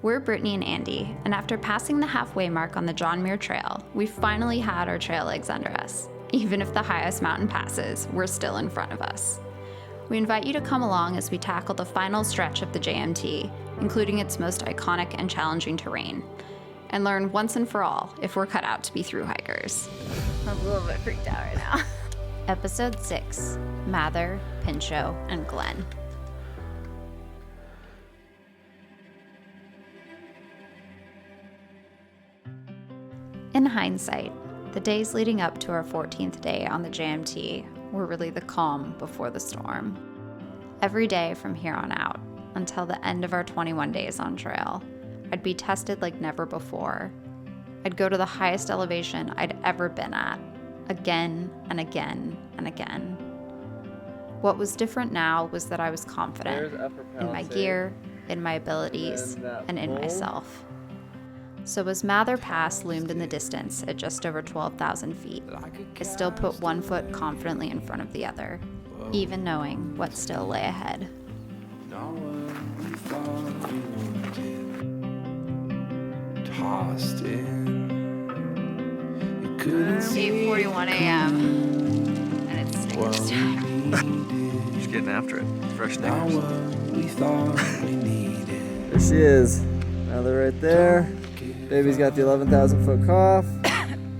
We're Brittany and Andy, and after passing the halfway mark on the John Muir Trail, we finally had our trail legs under us. Even if the highest mountain passes, we're still in front of us. We invite you to come along as we tackle the final stretch of the JMT, including its most iconic and challenging terrain, and learn once and for all if we're cut out to be through hikers. I'm a little bit freaked out right now. Episode 6, Mather, Pinchot, and Glen. In hindsight, the days leading up to our 14th day on the JMT were really the calm before the storm. Every day from here on out, until the end of our 21 days on trail, I'd be tested like never before. I'd go to the highest elevation I'd ever been at, again and again and again. What was different now was that I was confident in my gear, in my abilities, and in myself. So as Mather Pass loomed in the distance at just over 12,000 feet, I still put one foot confidently in front of the other, even knowing what still lay ahead. 8:41 a.m. and it's snickers time. Just getting after it. Fresh snickers. There she is. Mather right there. Baby's got the 11,000 foot cough.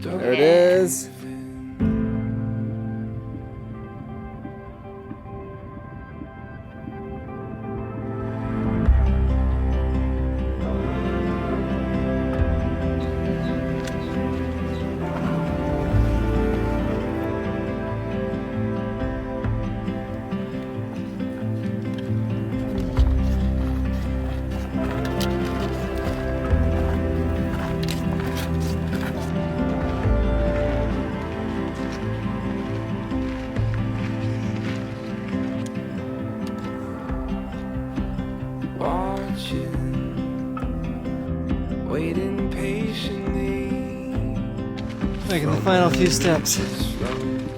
There it is. Waiting patiently, Making the final few steps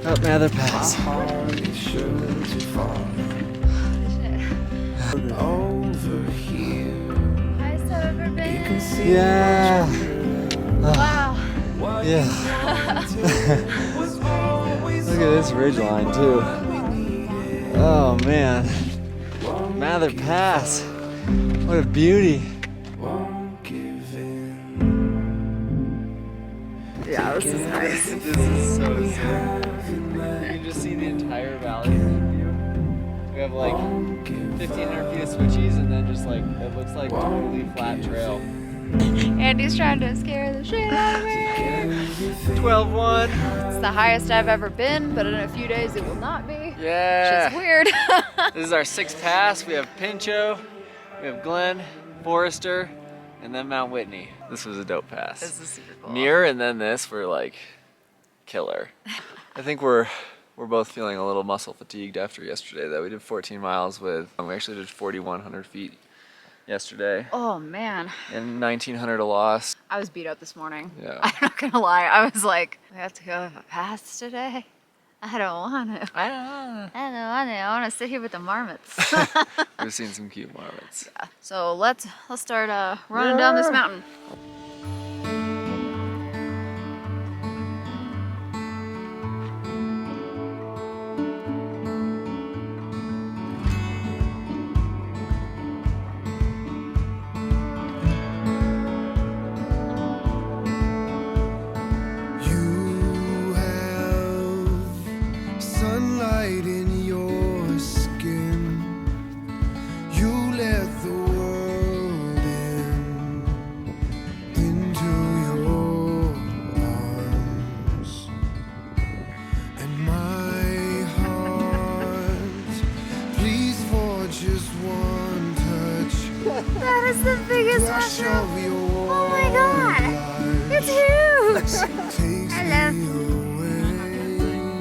up Mather Pass. over here. Highest I've ever been. Yeah. Wow. Yeah. Look at this ridge line too. Oh man. Mather Pass. What a beauty. Yeah, this is nice. This is so sick. You can just see the entire valley from view. We have like 1,500 feet of switchies and then just like, it looks like totally flat trail. Andy's trying to scare the shit out of me. 12-1. It's the highest I've ever been, but in a few days it will not be. Yeah. Which is weird. This is our 6th pass. We have Pinchot, we have Glen, Forrester, and then Mount Whitney. This was a dope pass. This is super cool. Muir and then this were like killer. I think we're both feeling a little muscle fatigued after yesterday though. We did 14 miles with, we actually did 4,100 feet yesterday. Oh man. And 1,900 a loss. I was beat up this morning. Yeah. I'm not gonna lie. I was like, I have to go have a pass today. I don't want to. I don't know. I want to sit here with the marmots. We've seen some cute marmots. Yeah. So let's start running down this mountain. You have sunlight in your skin. You let the world into your arms, and my heart please for just one touch. That is the biggest Wash mushroom. over your Oh my god. It's huge. takes Hello. me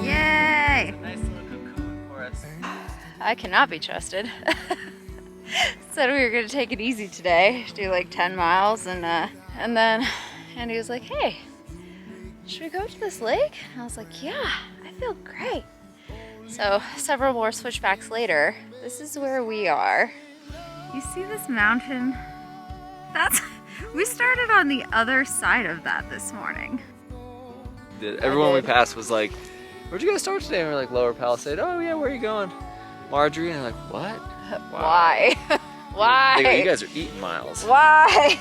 away. Yay. Nice little cocoon for us. I cannot be trusted. Said we were gonna take it easy today, do like 10 miles, and then Andy was like, "Hey, should we go to this lake?" And I was like, "Yeah, I feel great." So several more switchbacks later, this is where we are. You see this mountain? That's We started on the other side of that this morning. Everyone we passed was like, where'd you guys start today? And we're like, Lower Palisade. Oh yeah, where are you going? Marjorie. And they're like, what? Wow. Why? Why? They go, you guys are eating miles. Why?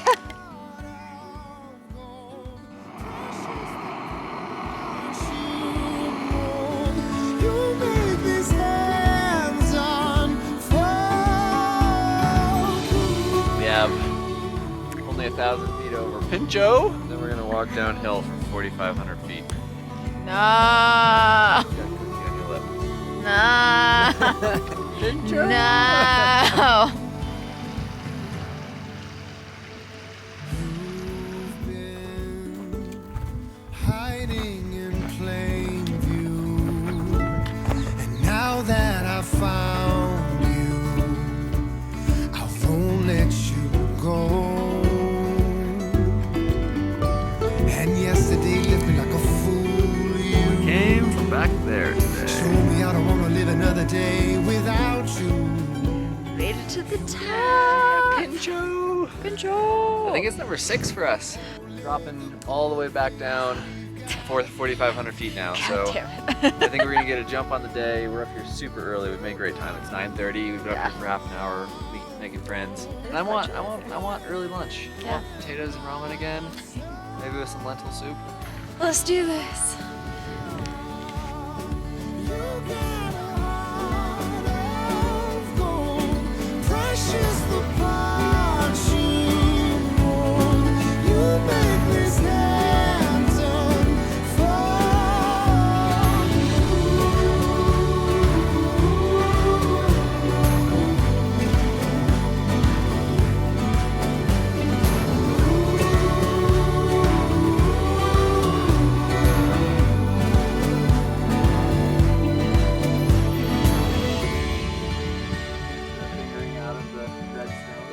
You make these hands unfold. We have only 1,000 feet over Pinchot. Then we're gonna walk downhill for 4,500 feet. No. Got cookie on your lip. No. Pinchot. No. You've been hiding in plain view, and now that I've found you, I won't let you go. And yesterday left me like a fool. You Came from back there today. told me I don't want to live another day without you. Made it to the top. Pinchot. Pinchot. I think it's number 6 for us. Dropping all the way back down, 4,500 feet now. So Damn it. I think we're gonna get a jump on the day. We're up here super early. We've made great time. It's 9:30. We've been up here for half an hour, making friends. And I want early lunch. I want potatoes and ramen again. Maybe with some lentil soup. Let's do this. Precious the part you hold. You make this hands Fingering out of the red stone.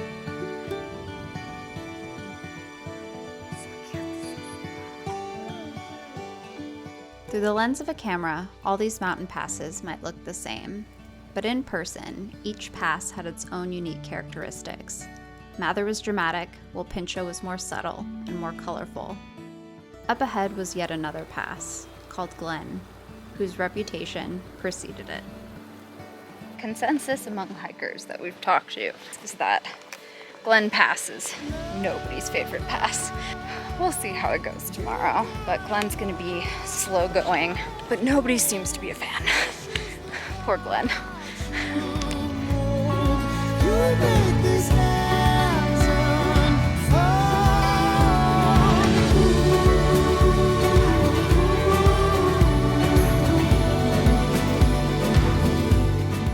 Through the lens of a camera, all these mountain passes might look the same, but in person, each pass had its own unique characteristics. Mather was dramatic, while Pinchot was more subtle and more colorful. Up ahead was yet another pass, called Glen, whose reputation preceded it. Consensus among hikers that we've talked to is that Glen Pass is nobody's favorite pass. We'll see how it goes tomorrow, but Glen's gonna be slow going, but nobody seems to be a fan. Poor Glen. You make these hands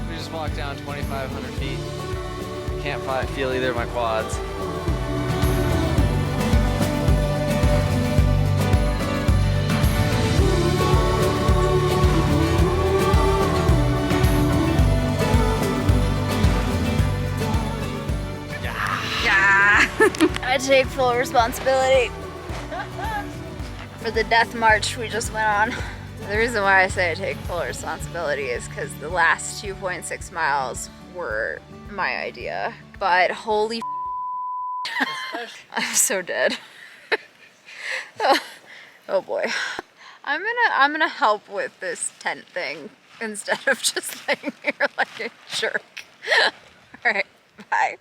We just walked down 2,500 feet. Can't feel either of my quads. I take full responsibility for the death march we just went on. The reason why I say I take full responsibility is because the last 2.6 miles were my idea. But holy I'm so dead. Oh boy. I'm gonna help with this tent thing instead of just laying here like a jerk. Alright, bye.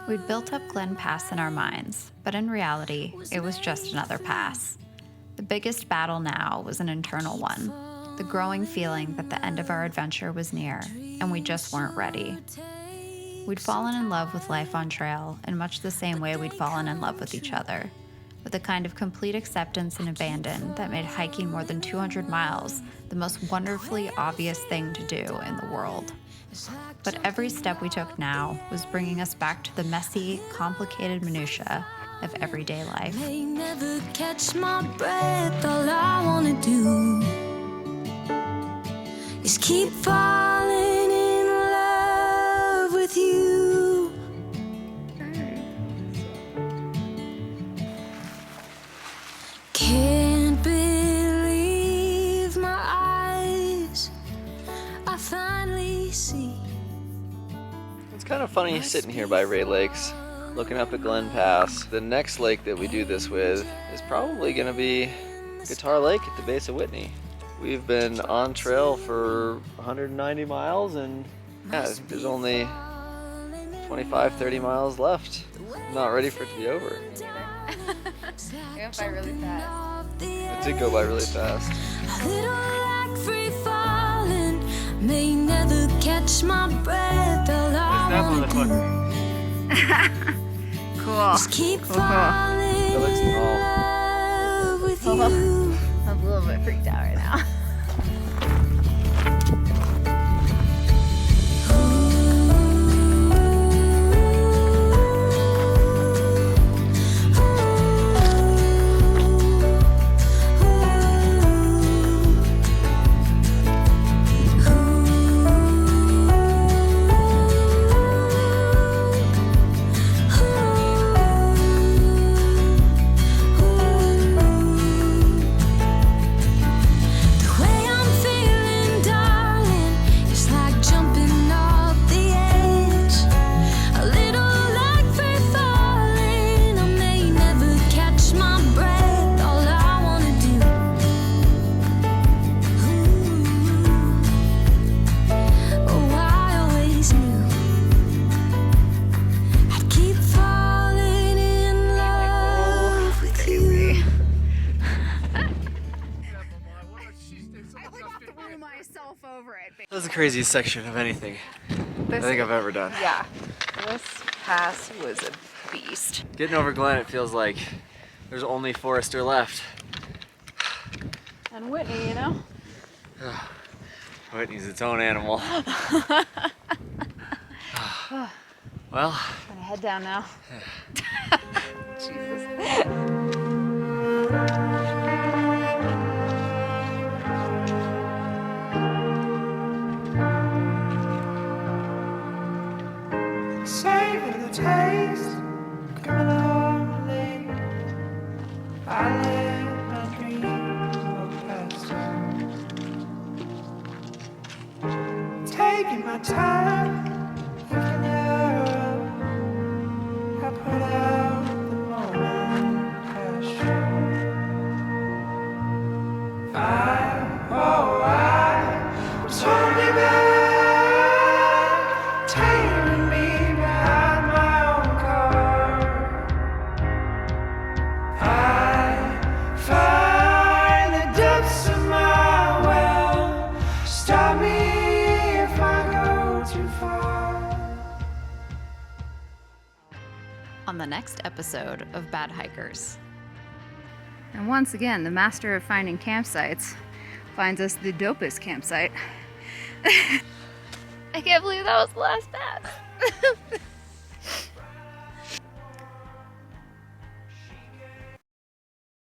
We'd built up Glen Pass in our minds, but in reality, it was just another pass. The biggest battle now was an internal one, the growing feeling that the end of our adventure was near, and we just weren't ready. We'd fallen in love with life on trail in much the same way we'd fallen in love with each other, with a kind of complete acceptance and abandon that made hiking more than 200 miles the most wonderfully obvious thing to do in the world. But every step we took now was bringing us back to the messy, complicated minutiae of everyday life. May never catch my breath. All I wanna do is keep falling in love with you. Can't believe my eyes. funny sitting here by Ray Lakes, looking up at Glen Pass. The next lake that we do this with is probably gonna be Guitar Lake at the base of Whitney. We've been on trail for 190 miles and yeah, there's only 25, 30 miles left. I'm not ready for it to be over. It went by really fast. It did go by really fast. A little like free falling, may never catch my breath. All I wanna do Cool. is keep Cool. falling That looks in tall. love with Hold on. you. I'm a little bit freaked out right now. The way I'm feeling, darling, it's like jumping off the edge. A little like free falling, I may never catch my breath. All I wanna do, oh, I always knew I'd keep falling in love with you. Myself over it. That was the craziest section of anything I think I've ever done. Yeah. This pass was a beast. Getting over Glen, it feels like there's only Forrester left. And Whitney, you know? Whitney's its own animal. Well, Gonna head down now. Jesus. Savor the taste, coming on late. I let my dreams walk past us. Taking my time, looking her up. I put out the moment passion. I was holding back, taking me behind my own car. I find the depths of my well. Stop me if I go too far. On the next episode of Bad Hikers. And once again, the master of finding campsites finds us the dopest campsite. I can't believe that was the last pass.